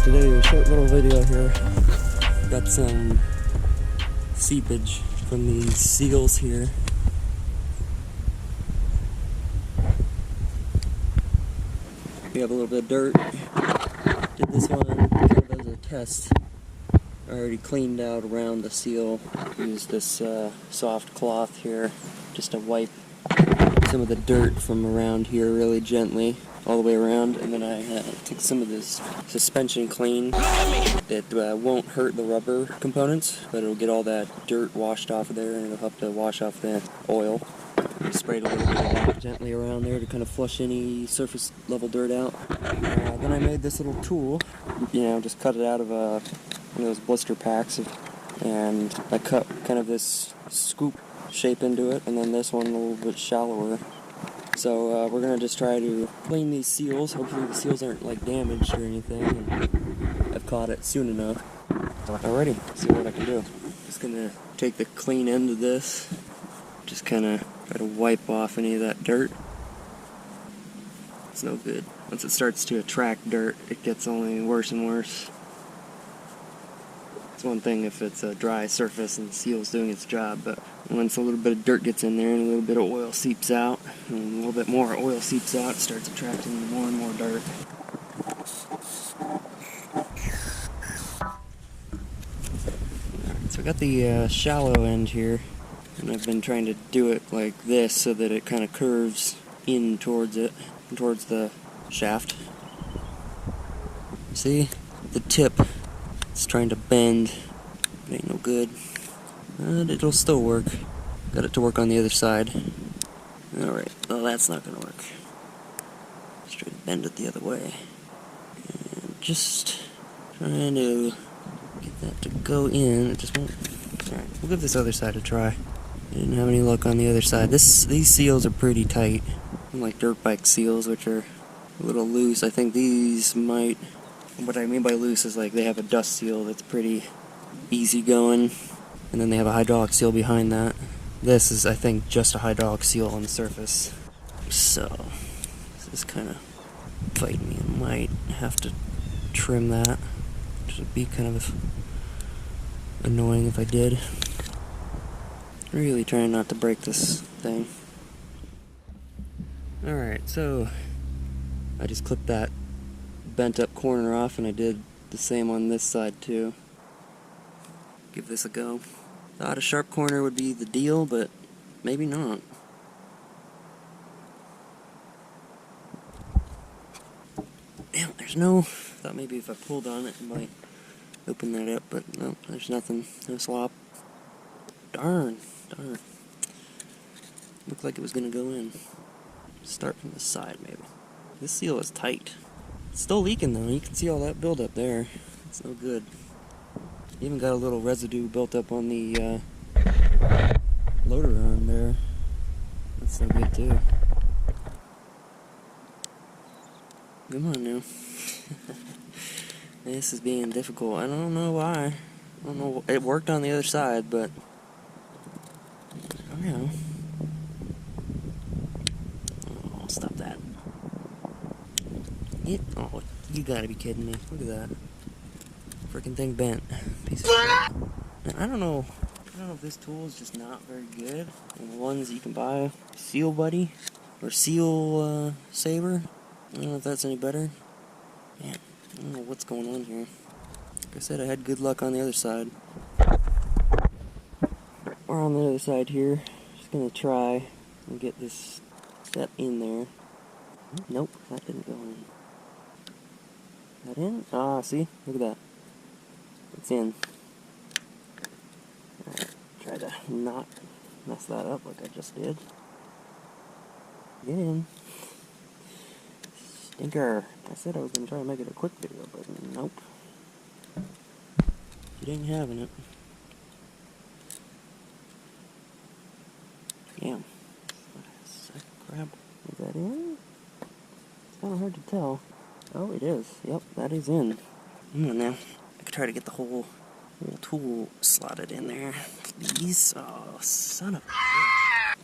today, a short little video here. Got some seepage from these seals here. We have a little bit of dirt. Did this one kind of as a test. I already cleaned out around the seal. Used this soft cloth here just to wipe some of the dirt from around here really gently all the way around, and then I took some of this suspension clean. It won't hurt the rubber components, but it'll get all that dirt washed off of there, and it'll help to wash off the oil. I sprayed a little bit of that gently around there to kind of flush any surface level dirt out. Then I made this little tool, just cut it out of one of those blister packs, and I cut kind of this scoop shape into it, and then this one a little bit shallower. So we're going to just try to clean these seals. Hopefully the seals aren't like damaged or anything, and I've caught it soon enough. Alrighty, see what I can do. Just going to take the clean end of this, just kind of try to wipe off any of that dirt. It's no good. Once it starts to attract dirt, it gets only worse and worse. It's one thing if it's a dry surface and the seal's doing its job, but once a little bit of dirt gets in there and a little bit of oil seeps out, and a little bit more oil seeps out, it starts attracting more and more dirt. So I got the shallow end here, and I've been trying to do it like this so that it kind of curves in towards it, towards the shaft. See? The tip, it's trying to bend. It ain't no good. But it'll still work. Got it to work on the other side. Alright, well that's not gonna work. Just try to bend it the other way. And just trying to get that to go in. It just won't. Alright, we'll give this other side a try. I didn't have any luck on the other side. These seals are pretty tight. Unlike dirt bike seals, which are a little loose. I think these might. What I mean by loose is like they have a dust seal that's pretty easy going, and then they have a hydraulic seal behind that. This is, I think, just a hydraulic seal on the surface. So, this is kind of fighting me. I might have to trim that, which would be kind of annoying if I did. Really trying not to break this thing. Alright, so I just clipped that bent up corner off, and I did the same on this side too. Give this a go. Thought a sharp corner would be the deal, but maybe not. Damn, there's no. Thought maybe if I pulled on it, it might open that up, but no, there's nothing. No slop. Darn. Looked like it was gonna go in. Start from the side, maybe. This seal is tight. It's still leaking though. You can see all that buildup there. It's no good. Even got a little residue built up on the loader arm there. That's no good too. Come on now. This is being difficult. I don't know why. I don't know. It worked on the other side, but I don't know. Oh, stop that. Oh, you gotta be kidding me. Look at that. Freaking thing bent. Piece of shit. And I don't know if this tool is just not very good. And the ones you can buy, Seal Buddy or Seal Saber. I don't know if that's any better. Man, I don't know what's going on here. Like I said, I had good luck on the other side. We're on the other side here. Just gonna try and get this set in there. Nope, that didn't go in. That in? Ah, see? Look at that. It's in. Alright, try to not mess that up like I just did. Get in. Stinker. I said I was going to try to make it a quick video, but nope. It ain't having it. Damn. Crap. Is that in? It's kind of hard to tell. Oh, it is. Yep, that is in. Come on now. I could try to get the whole tool slotted in there. Please. Oh, son of a bitch.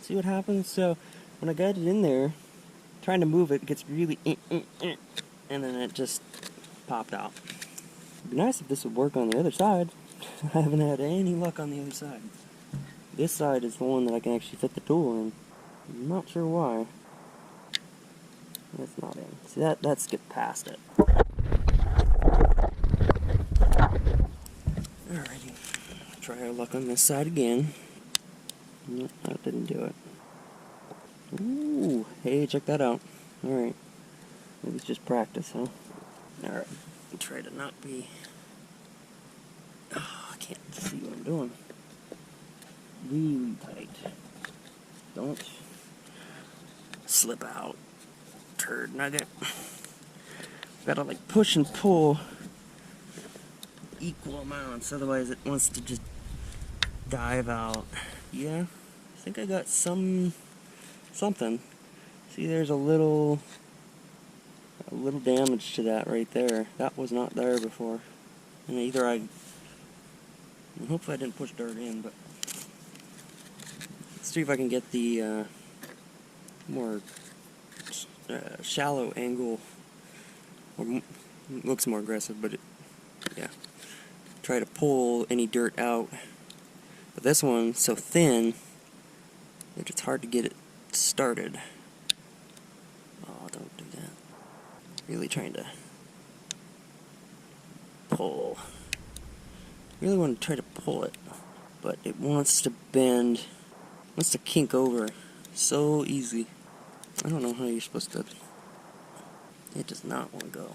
See what happens? So, when I got it in there, trying to move it gets really and then it just popped out. It'd be nice if this would work on the other side. I haven't had any luck on the other side. This side is the one that I can actually fit the tool in. I'm not sure why. That's not in. See, that skipped past it. Alrighty. Try our luck on this side again. Nope, that didn't do it. Ooh, hey, check that out. Alright. Maybe it's just practice, huh? Alright. Try to not be... Oh, I can't see what I'm doing. Really tight. Don't slip out. Turd nugget. Gotta like push and pull equal amounts, otherwise it wants to just dive out. Yeah, I think I got something. See, there's a little damage to that right there. That was not there before. And either hopefully I didn't push dirt in, but let's see if I can get the more shallow angle, or looks more aggressive, but yeah, try to pull any dirt out. But this one's so thin that it's hard to get it started. Oh, don't do that. Really trying to pull. Really want to try to pull it, but it wants to bend, wants to kink over so easy. I don't know how you're supposed to. It does not want to go.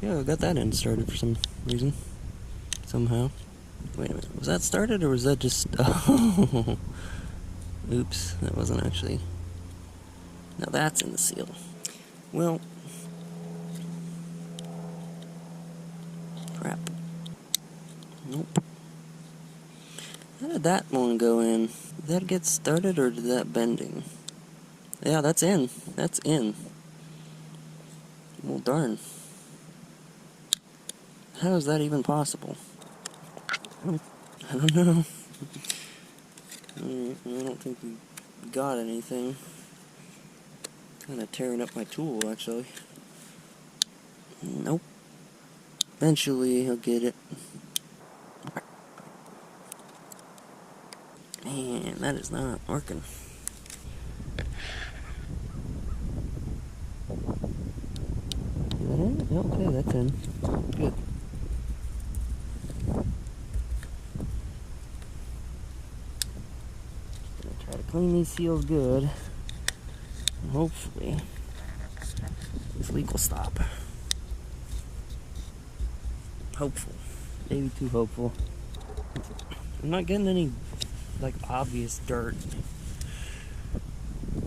Yeah, I got that end started for some reason. Somehow. Wait a minute. Was that started or was that just... Oh. Oops. That wasn't actually... Now that's in the seal. Well... Crap. Nope. How did that one go in? Did that get started or did that bending? Yeah, that's in. That's in. Well, darn. How is that even possible? I don't know. I don't think we got anything. Kind of tearing up my tool, actually. Nope. Eventually, he'll get it. Man, that is not working. Is that in? Okay, that's in. Good. Try to clean these seals good, and hopefully this leak will stop. Hopeful, maybe too hopeful. I'm not getting any like obvious dirt,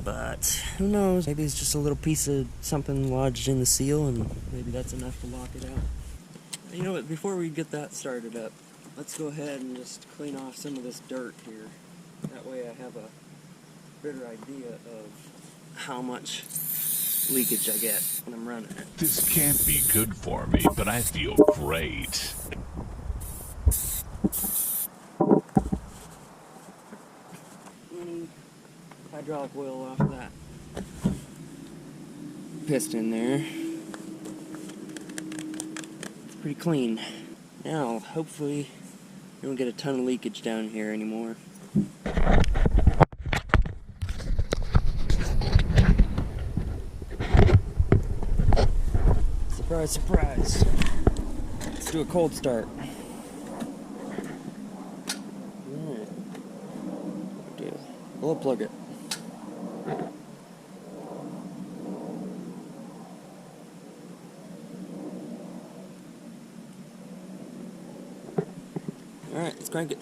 but who knows? Maybe it's just a little piece of something lodged in the seal, and maybe that's enough to lock it out. You know what? Before we get that started up, let's go ahead and just clean off some of this dirt here. That way I have a better idea of how much leakage I get when I'm running it. This can't be good for me, but I feel great. Hydraulic oil off of that piston there. It's pretty clean. Now, hopefully, we don't get a ton of leakage down here anymore. Surprise, surprise. Let's do a cold start. Alright. We'll plug it. Alright, let's crank it.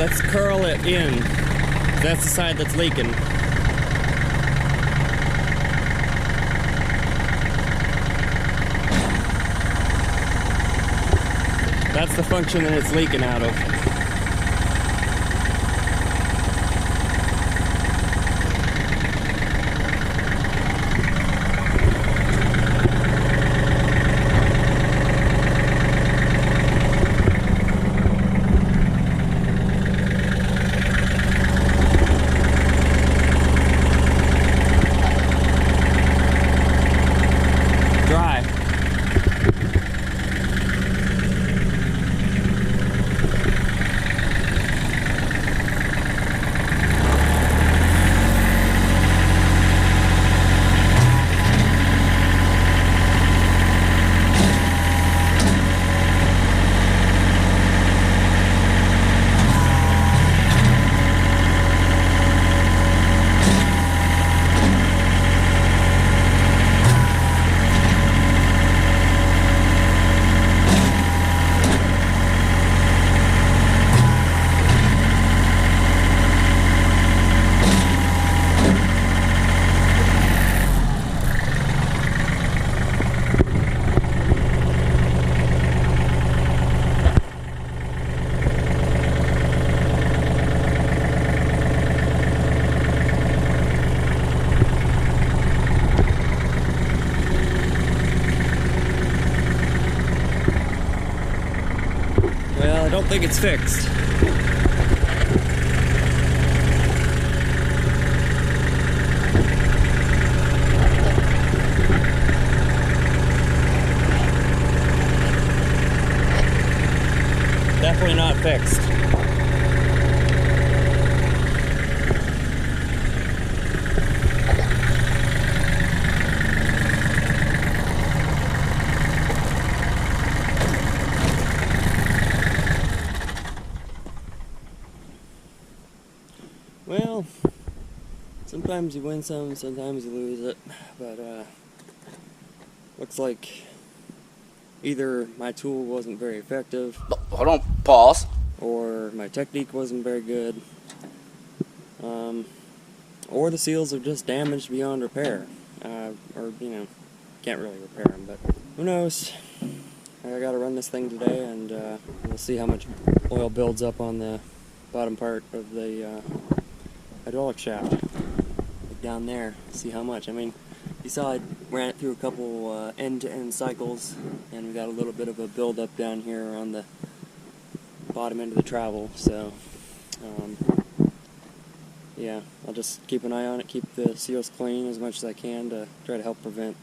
let's curl it in. That's the side that's leaking. That's the function that it's leaking out of. Well, I don't think it's fixed. Definitely not fixed. Well, sometimes you win some, sometimes you lose it, but looks like either my tool wasn't very effective. Hold on, pause. Or my technique wasn't very good. Or the seals are just damaged beyond repair. Or, you know, can't really repair them, but who knows. I gotta run this thing today, and we'll see how much oil builds up on the bottom part of the hydraulic shaft. Like down there, see how much. I mean, you saw I ran it through a couple end-to-end cycles, and we got a little bit of a build-up down here on the bottom end of the travel, so yeah, I'll just keep an eye on it, keep the seals clean as much as I can to try to help prevent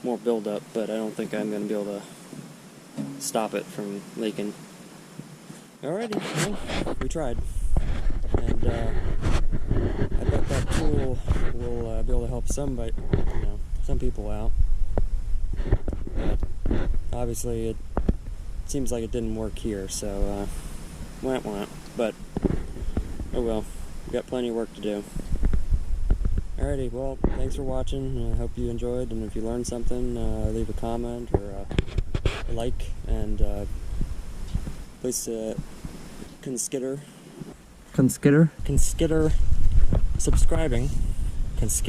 more buildup, but I don't think I'm going to be able to stop it from leaking. Alrighty, well, we tried, and I bet that tool will be able to help some people out, but obviously it seems like it didn't work here, so wah, but oh well, we've got plenty of work to do. Alrighty, well, thanks for watching. I hope you enjoyed, and if you learned something, leave a comment or a like, and please consider subscribing. Please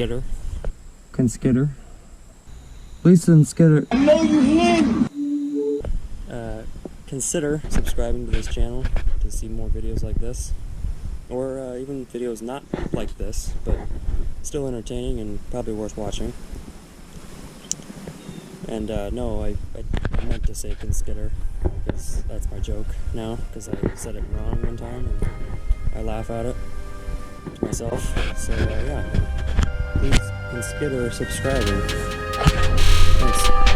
consider. No, you didn't. Consider subscribing to this channel to see more videos like this, or even videos not like this, but still entertaining and probably worth watching. And no, I meant to say consider, because that's my joke now, because I said it wrong one time and I laugh at it to myself. So yeah, please consider subscribing. Thanks.